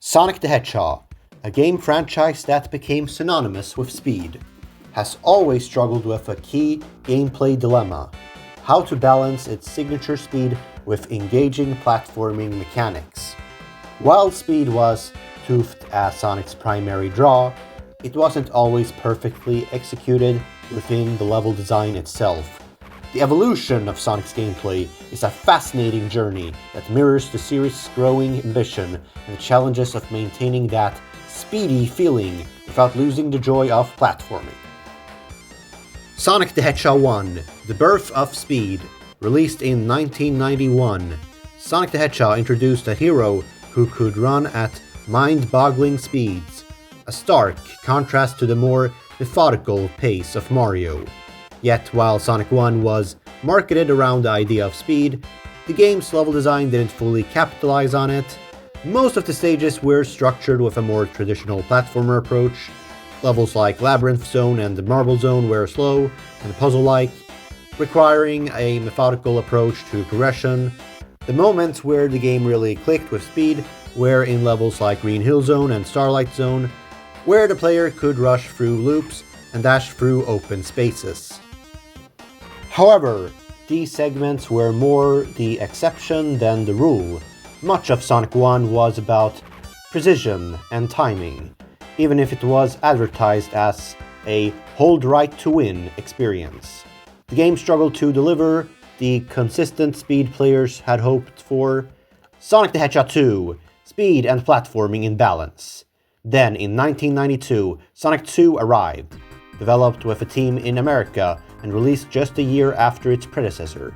Sonic the Hedgehog, a game franchise that became synonymous with speed, has always struggled with a key gameplay dilemma: how to balance its signature speed with engaging platforming mechanics. While speed was toothed as Sonic's primary draw, it wasn't always perfectly executed within the level design itself. The evolution of Sonic's gameplay is a fascinating journey that mirrors the series' growing ambition and the challenges of maintaining that speedy feeling without losing the joy of platforming. Sonic the Hedgehog 1: The Birth of Speed, released in 1991. Sonic the Hedgehog introduced a hero who could run at mind-boggling speeds, a stark contrast to the more methodical pace of Mario. Yet, while Sonic 1 was marketed around the idea of speed, the game's level design didn't fully capitalize on it. Most of the stages were structured with a more traditional platformer approach. Levels like Labyrinth Zone and the Marble Zone were slow and puzzle-like, requiring a methodical approach to progression. The moments where the game really clicked with speed were in levels like Green Hill Zone and Starlight Zone, where the player could rush through loops and dash through open spaces. However, these segments were more the exception than the rule. Much of Sonic 1 was about precision and timing, even if it was advertised as a hold right to win experience. The game struggled to deliver the consistent speed players had hoped for. Sonic the Hedgehog 2: Speed and Platforming in Balance. Then, in 1992, Sonic 2 arrived, developed with a team in America and released just a year after its predecessor.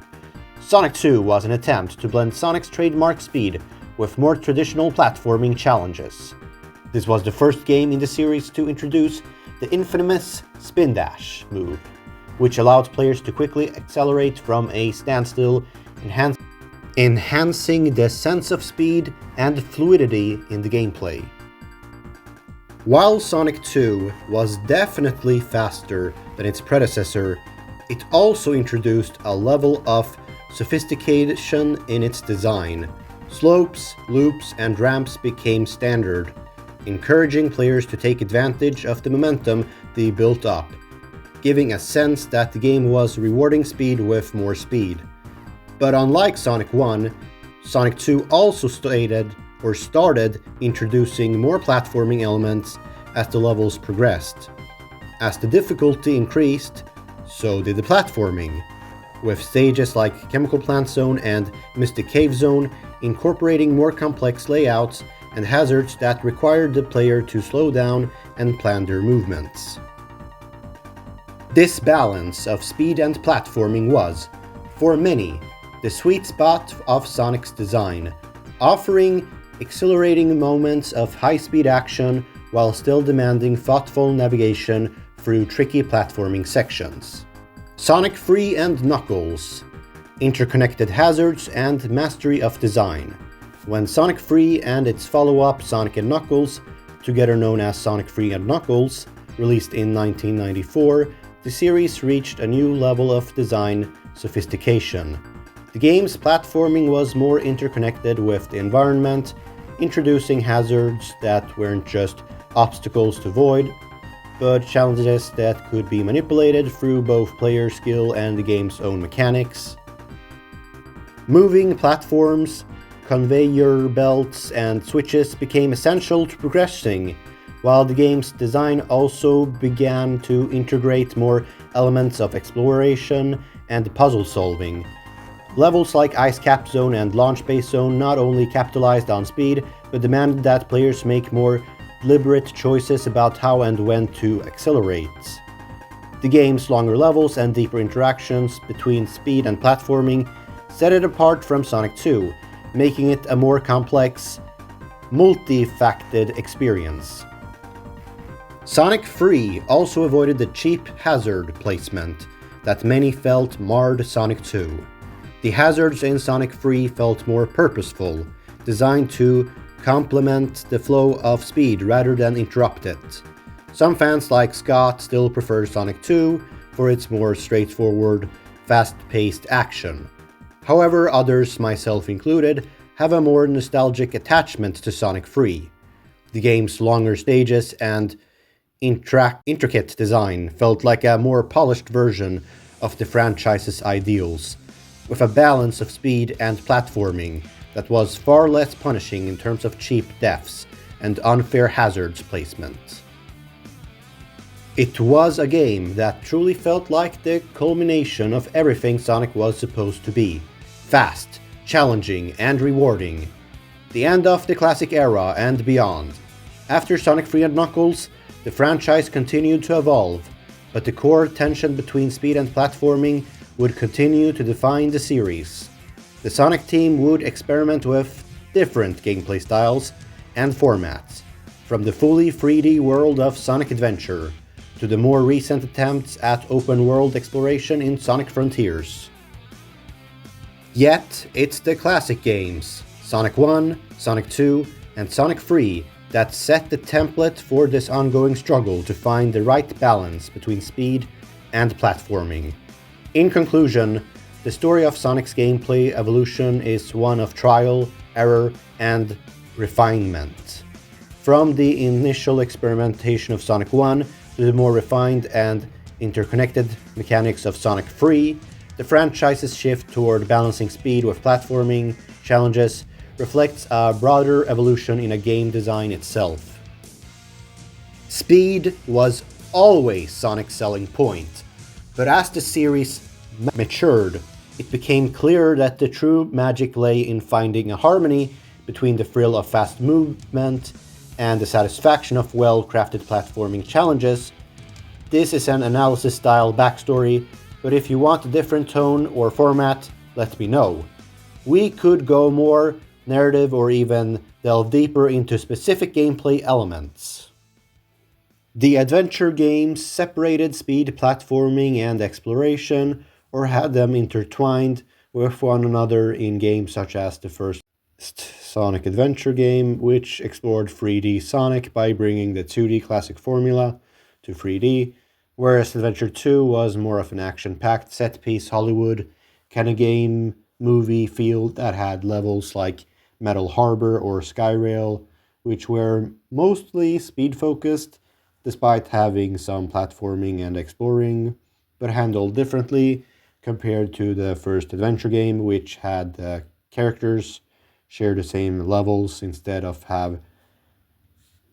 Sonic 2 was an attempt to blend Sonic's trademark speed with more traditional platforming challenges. This was the first game in the series to introduce the infamous Spin Dash move, which allowed players to quickly accelerate from a standstill, enhancing the sense of speed and fluidity in the gameplay. While Sonic 2 was definitely faster than its predecessor, it also introduced a level of sophistication in its design. Slopes, loops, and ramps became standard, encouraging players to take advantage of the momentum they built up, giving a sense that the game was rewarding speed with more speed. But unlike Sonic 1, Sonic 2 also started introducing more platforming elements as the levels progressed. As the difficulty increased, so did the platforming, with stages like Chemical Plant Zone and Mystic Cave Zone incorporating more complex layouts and hazards that required the player to slow down and plan their movements. This balance of speed and platforming was, for many, the sweet spot of Sonic's design, offering exhilarating moments of high-speed action while still demanding thoughtful navigation through tricky platforming sections. Sonic 3 and Knuckles: Interconnected hazards and mastery of design. When Sonic 3 and its follow-up Sonic & Knuckles, together known as Sonic 3 and Knuckles, released in 1994, the series reached a new level of design sophistication. The game's platforming was more interconnected with the environment, introducing hazards that weren't just obstacles to avoid, but challenges that could be manipulated through both player skill and the game's own mechanics. Moving platforms, conveyor belts, and switches became essential to progressing, while the game's design also began to integrate more elements of exploration and puzzle solving. Levels like Ice Cap Zone and Launch Base Zone not only capitalized on speed, but demanded that players make more deliberate choices about how and when to accelerate. The game's longer levels and deeper interactions between speed and platforming set it apart from Sonic 2, making it a more complex, multi-faceted experience. Sonic 3 also avoided the cheap hazard placement that many felt marred Sonic 2. The hazards in Sonic 3 felt more purposeful, designed to complement the flow of speed rather than interrupt it. Some fans like Scott still prefer Sonic 2 for its more straightforward, fast-paced action. However, others, myself included, have a more nostalgic attachment to Sonic 3. The game's longer stages and intricate design felt like a more polished version of the franchise's ideals, with a balance of speed and platforming that was far less punishing in terms of cheap deaths and unfair hazards placement. It was a game that truly felt like the culmination of everything Sonic was supposed to be: fast, challenging, and rewarding. The end of the classic era and beyond. After Sonic 3 and Knuckles, the franchise continued to evolve, but the core tension between speed and platforming would continue to define the series. The Sonic team would experiment with different gameplay styles and formats, from the fully 3D world of Sonic Adventure to the more recent attempts at open-world exploration in Sonic Frontiers. Yet, it's the classic games, Sonic 1, Sonic 2, and Sonic 3, that set the template for this ongoing struggle to find the right balance between speed and platforming. In conclusion, the story of Sonic's gameplay evolution is one of trial, error, and refinement. From the initial experimentation of Sonic 1 to the more refined and interconnected mechanics of Sonic 3, the franchise's shift toward balancing speed with platforming challenges reflects a broader evolution in a game design itself. Speed was always Sonic's selling point, but as the series matured, it became clear that the true magic lay in finding a harmony between the thrill of fast movement and the satisfaction of well-crafted platforming challenges. This is an analysis-style backstory, but if you want a different tone or format, let me know. We could go more narrative or even delve deeper into specific gameplay elements. The adventure games separated speed, platforming, and exploration, or had them intertwined with one another in games such as the first Sonic Adventure game, which explored 3D Sonic by bringing the 2D classic formula to 3D, whereas Adventure 2 was more of an action-packed set-piece Hollywood kind of game movie feel that had levels like Metal Harbor or Skyrail, which were mostly speed-focused, despite having some platforming and exploring, but handled differently compared to the first adventure game, which had the characters share the same levels instead of have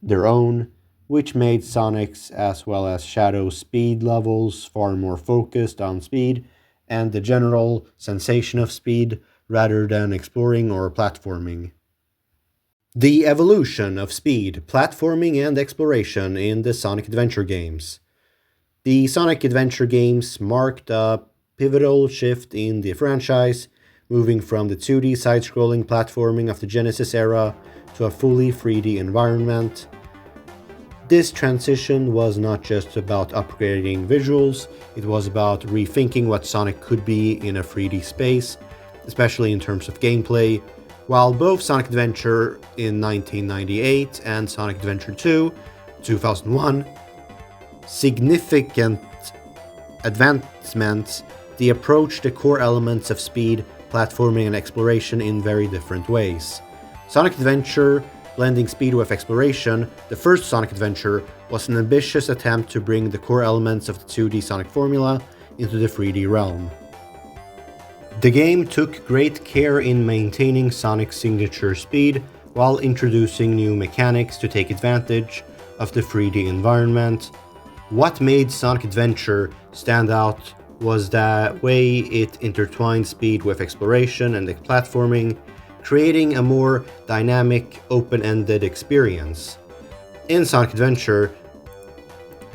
their own, which made Sonic's as well as Shadow's speed levels far more focused on speed and the general sensation of speed rather than exploring or platforming. The evolution of speed, platforming, and exploration in the Sonic Adventure games. The Sonic Adventure games marked a pivotal shift in the franchise, moving from the 2D side-scrolling platforming of the Genesis era to a fully 3D environment. This transition was not just about upgrading visuals, it was about rethinking what Sonic could be in a 3D space, especially in terms of gameplay. While both Sonic Adventure in 1998 and Sonic Adventure 2, 2001, significant advancements, they approach the core elements of speed, platforming, and exploration in very different ways. Sonic Adventure, blending speed with exploration, the first Sonic Adventure, was an ambitious attempt to bring the core elements of the 2D Sonic formula into the 3D realm. The game took great care in maintaining Sonic's signature speed while introducing new mechanics to take advantage of the 3D environment. What made Sonic Adventure stand out was the way it intertwined speed with exploration and platforming, creating a more dynamic, open-ended experience. In Sonic Adventure,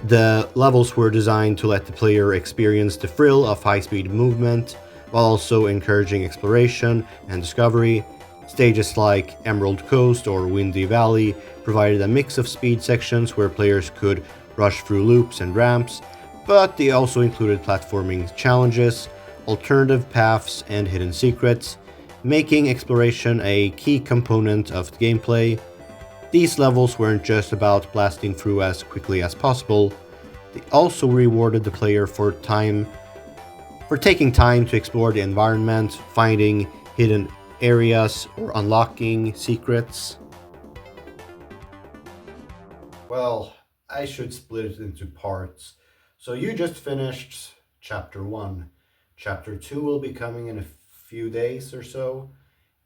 the levels were designed to let the player experience the thrill of high-speed movement, while also encouraging exploration and discovery. Stages like Emerald Coast or Windy Valley provided a mix of speed sections where players could rush through loops and ramps, but they also included platforming challenges, alternative paths, and hidden secrets, making exploration a key component of the gameplay. These levels weren't just about blasting through as quickly as possible, they also rewarded the player for taking time to explore the environment, finding hidden areas, or unlocking secrets. Well, I should split it into parts. So you just finished chapter 1. Chapter 2 will be coming in a few days or so,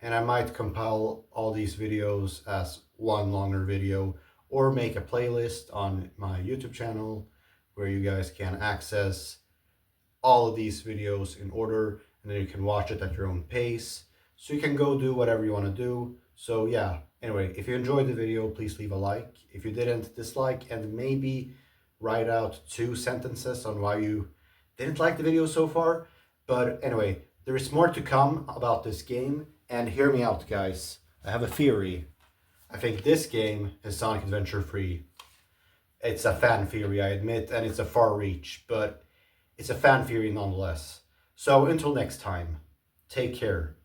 and I might compile all these videos as one longer video or make a playlist on my YouTube channel where you guys can access all of these videos in order, and then you can watch it at your own pace. So you can go do whatever you want to do. So yeah, anyway, if you enjoyed the video, please leave a like. If you didn't, dislike, and maybe write out 2 sentences on why you didn't like the video so far. But anyway, there is more to come about this game, and hear me out, guys. I have a theory. I think this game is Sonic Adventure free. It's a fan theory, I admit, and it's a far reach, but it's a fan theory nonetheless. So until next time, take care.